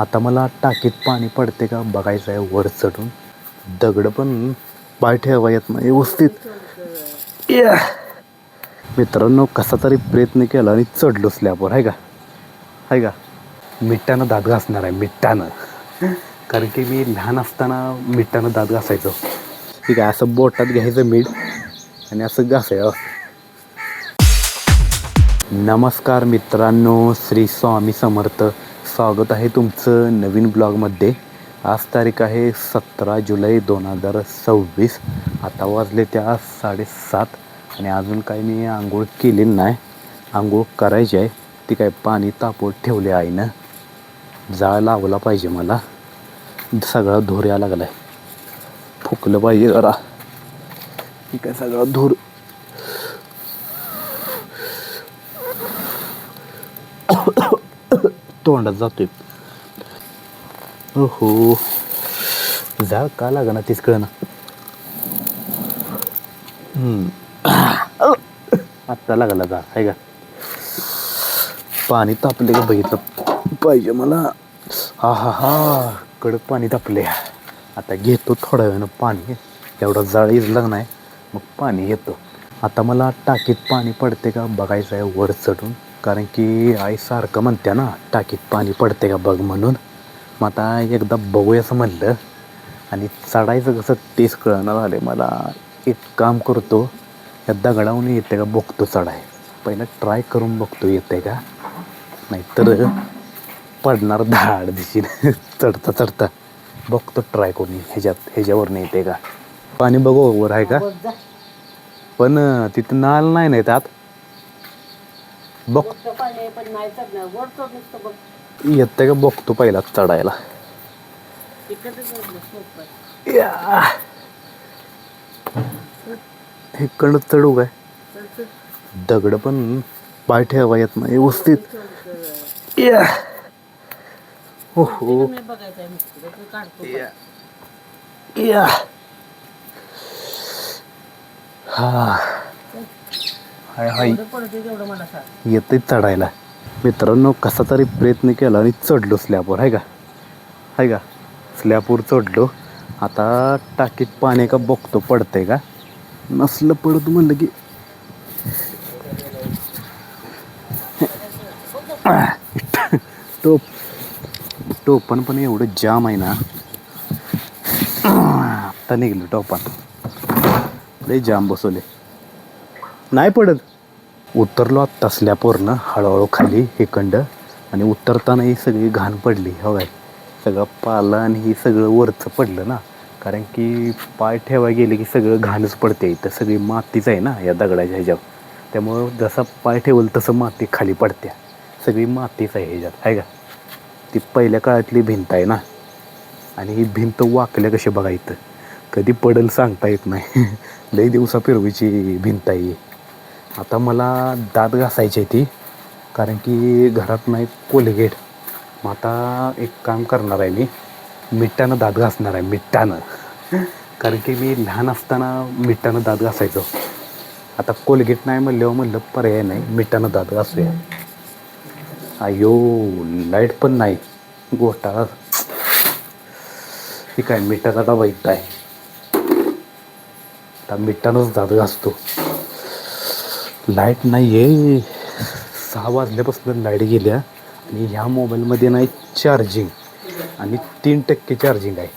आता मला टाकीत पाणी पडते का बघायचं आहे. वर चढून दगड पण पाय ठेवा येत नाही व्यवस्थित. मित्रांनो, कसा तरी प्रयत्न केला आणि चढलो स्लॅबवर. आहे का आहे का. मिठानं दात घासणार आहे, मिठानं. कारण की मी लहान असताना मिठानं दात घासायचो. ठीक आहे, असं बोटात घ्यायचं मीठ आणि असं घासायचं. नमस्कार मित्रांनो, श्री स्वामी समर्थ. स्वागत आहे तुमचं नवीन ब्लॉगमध्ये. आज तारीख आहे 17 जुलै 2026. आता वाजले त्या 7:30 आणि अजून काही मी आंघोळ केलेली नाही. आंघोळ करायची आहे. ती काय पाणी तापवत ठेवले आहे ना. जाळ लावला पाहिजे मला. सगळा धूर यायला लागला आहे. फुकलं पाहिजे जरा. ठीक आहे, सगळा धूर तोंडात जातोय. हो, जाळ का लागना तीच कळना. आत्ता लागला जाळ. आहे का. पाणी तापले का बघितलं पाहिजे मला. हा हा हा, कडक पाणी तापले. आता घेतो थोड्या वेळानं पाणी. एवढा जाळ इजला नाही, मग पाणी घेतो. आता मला टाकीत पाणी पडते का बघायचं आहे वर चढून. कारण की आई सारखं म्हणते ना, टाकीत पाणी पडते का बघ म्हणून. मग आता एकदा बघूयाचं म्हणलं. आणि चढायचं कसं तेच कळणार झालं मला. एक काम करतो, या दगडावरून येते का बघतो चढाय. पहिला ट्राय करून बघतो येते का. नाहीतर पडणार धाड दिशील चढता चढता. बघतो ट्राय करून ह्याच्यावरनं येते का. पाणी बघू वर आहे का. पण तिथं नाल नाही ना त्यात. बघ येते का बघतो पहिला चढायला. इकडं चढू काय. दगड पण पाय ठेवा येत नाही व्यवस्थित. हो हा, हाय हाय येते चढायला. मित्रांनो, कसा तरी प्रयत्न केला आणि चढलो स्लॅबवर. आहे का आहे का. स्लॅबवर चढलो. आता टाकीत पाणी का बघतो पडतंय का. नसलं पडत म्हणलं की टोपण पण एवढं जाम आहे ना. आत्ता निघलं टोपण. लय जाम बसवले. नाही पडत. उतरलो आत्ता स्लॅबवरनं हळूहळू खाली इकडं. आणि उतरताना ही सगळी घाण पडली. हो काय. सगळं पाला आणि ही सगळं वरचं पडलं ना. कारण की पाय ठेवाय गेले की सगळं घाणच पडते. इथं सगळी मातीच आहे ना या दगडाच्या ह्याच्यावर. त्यामुळं जसा पाय ठेवल तसं माती खाली पडत्या. सगळी मातीच आहे ह्याच्यात. आहे का. ती पहिल्या काळातली भिंत आहे ना. आणि ही भिंत वाकल्या कशी बघा. इथं कधी पडेल सांगता येत नाही. लई दिवसापूर्वीची भिंत आहे. आता मला दात घासायची आहे ती. कारण की घरात नाही कोलगेट. मग आता एक काम करणार आहे मी. मिठानं दात घासणार आहे, मिठानं. कारण की मी लहान असताना मिठानं दात घासायचो. आता कोलगेट नाही म्हणलं पर्याय नाही, मिठानं दात घासूया. अयो, लाईट पण नाही. घोटाळा. ठीक आहे, मिठाचा डबा इथं आहे. आता मिठानंच दात घासतो. लाईट नाही आहे. 6 वाजल्यापासून लाईट गेल्या. आणि ह्या मोबाईलमध्ये नाही चार्जिंग. आणि 3% चार्जिंग आहे.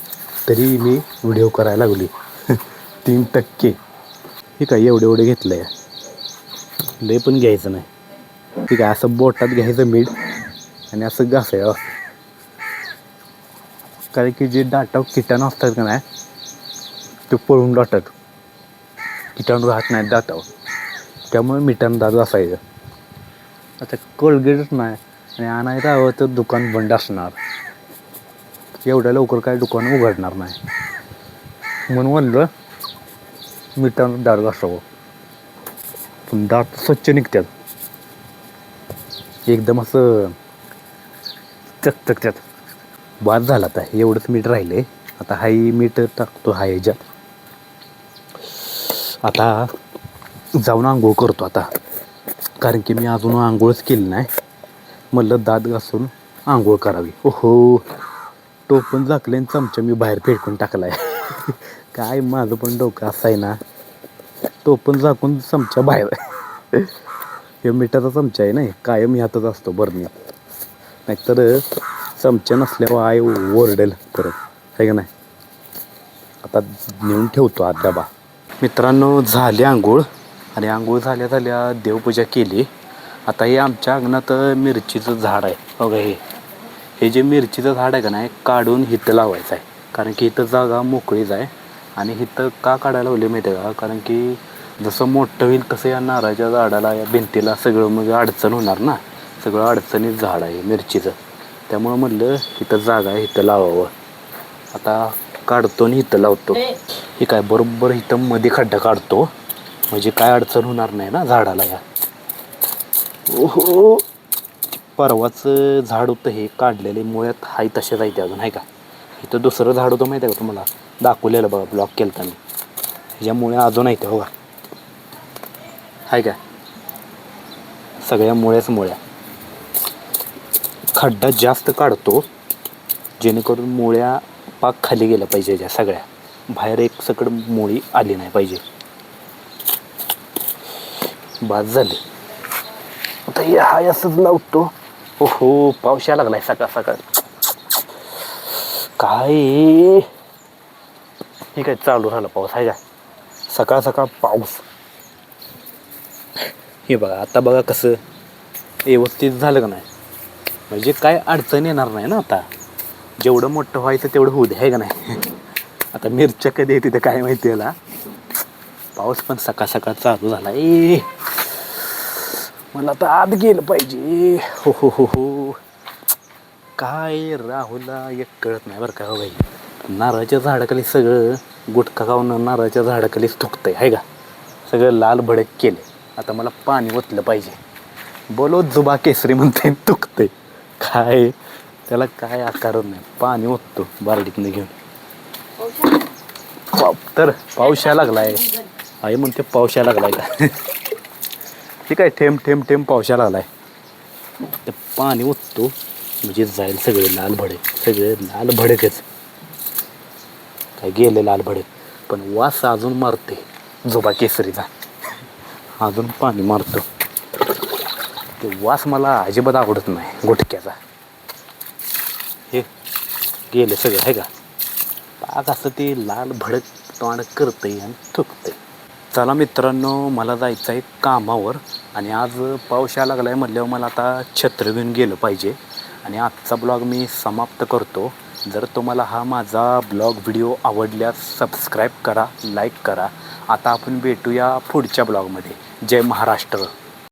तरी मी व्हिडिओ करायला लागली. 3%. ठीक आहे, एवढे घेतलं आहे. लय पण घ्यायचं नाही. ठीक आहे, असं बोटात घ्यायचं मीठ आणि असं घासायचं. कारण की जे डाटा किटाणू असतात का नाही, ते पळून जातात. किटाणू राहत नाही दातावर. त्यामुळे मिठानं दात घासायचं. आता कोलगेटच नाही आणि आणायचं हवं तर दुकान बंद असणार. एवढ्या लवकर काय दुकान उघडणार नाही. म्हणून म्हणलं मिठानं दात घासावं. पण दात स्वच्छ निघतात. एकदम असं चकचकतात. बाद झाला. आता एवढंच मीठ राहिले. आता हाई मीठ टाकतो हा ह्याच्यात. आता जाऊन आंघोळ करतो आता. कारण की मी अजून आंघोळच केली नाही. म्हणलं दात घासून आंघोळ करावी. ओहो, टोपण झाकले आणि चमचा मी बाहेर फेकून टाकलाय. काय माझं पण डोकं असं आहे ना, टोपण झाकून चमचा बाहेर. हे मिठाचा चमचा आहे नाही, कायम ह्यातच असतो बरणीत. नाहीतर चमचा नसल्यावर आई ओरडेल परत, आहे का नाही. आता नेऊन ठेवतो आत डबा. मित्रांनो, झाली आंघोळ आणि आंघोळ झाल्या झाल्या देवपूजा केली. आता हे आमच्या अंगणात मिरचीचं झाड आहे बघा. हे जे मिरचीचं झाड आहे का नाही, काढून इथं लावायचं आहे. कारण की इथं जागा मोकळीच आहे. आणि इथं का काढायला लावले माहिती आहे का, कारण की जसं मोठं होईल तसं या नारळाच्या झाडाला, या भिंतीला सगळं मग अडचण होणार ना. सगळं अडचणीत झाड आहे मिरचीचं. त्यामुळं म्हटलं इथं जागा आहे, इथं लावावं. आता काढतो आणि इथं लावतो. हे काय बरोबर इथं मध्ये खड्डा काढतो, म्हणजे काय अडचण होणार नाही ना झाडाला या. ओहो, परवाचं झाड होतं हे काढलेले, मुळ्यात हाय तसेच आहे ते अजून, आहे का. इथं दुसरं झाड होतं माहिती आहे का तुम्हाला, दाखवलेलं बघा ब्लॉक केलं मी. ह्याच्यामुळे अजून आहे ते बघा, आहे का. सगळ्या मुळ्या खड्डा जास्त काढतो, जेणेकरून मुळ्या पाक खाली गेल्या पाहिजे, ज्या सगळ्या बाहेर एक सकड मुळी आली नाही पाहिजे. बाद झाले. आता हे हाय असंच लावतो. ओहो, पाऊस यायला लागलाय सकाळ सकाळ. काय हे काय चालू राहिला पाऊस, आहे का. सकाळ सकाळ पाऊस. हे बघा आता बघा कसं व्यवस्थित झालं का नाही, म्हणजे काय अडचण येणार नाही ना. आता जेवढं मोठं व्हायचं तेवढं होऊ दे, आहे का नाही. आता मिरच्या कधी येते ते काय माहिती याला. पाऊस पण सकाळ सकाळ चालू झाला. मला आता आत गेलं पाहिजे. हो हो हो हो, काय राहुला एक कळत नाही बरं का. हो बाई, नारळाच्या झाडाखाली सगळं गुटखा खाऊन नारळाच्या झाडाखालीच थुकतंय, आहे का. सगळं लाल भडक केले. आता मला पाणी ओतलं पाहिजे. बोलो जुबा केसरी म्हणते, तुकते काय त्याला काय आकार नाही. पाणी ओततो बारडीतनं घेऊन. तर पाऊस यायला लागलाय. आई म्हणते पाऊस यायला लागलाय का. ठीक आहे, थेंब थेंब थेंब पाऊस यायला लागलाय. ते पाणी ओततो म्हणजे जाईल सगळे लाल भडक, सगळे लाल भडकच. काय गेले लाल भडक, पण वास अजून मारते जुबा केसरीचा. अजून पाणी मारतो. ते वास मला अजिबात आवडत नाही गुटख्याचा. हे गेलं सगळं, आहे का. पाक असं ते लाल भडक तोंड करतंय आणि थुकतंय. चला मित्रांनो, मला जायचं आहे कामावर आणि आज पाऊस यायला लागला आहे म्हटल्यावर मला आता छत्र घेऊन गेलं पाहिजे. आणि आजचा ब्लॉग मी समाप्त करतो. जर तुम्हाला हा माझा ब्लॉग व्हिडिओ आवडल्यास सबस्क्राईब करा, लाईक करा. आता आपण भेटूया पुढच्या ब्लॉगमध्ये. जय महाराष्ट्र.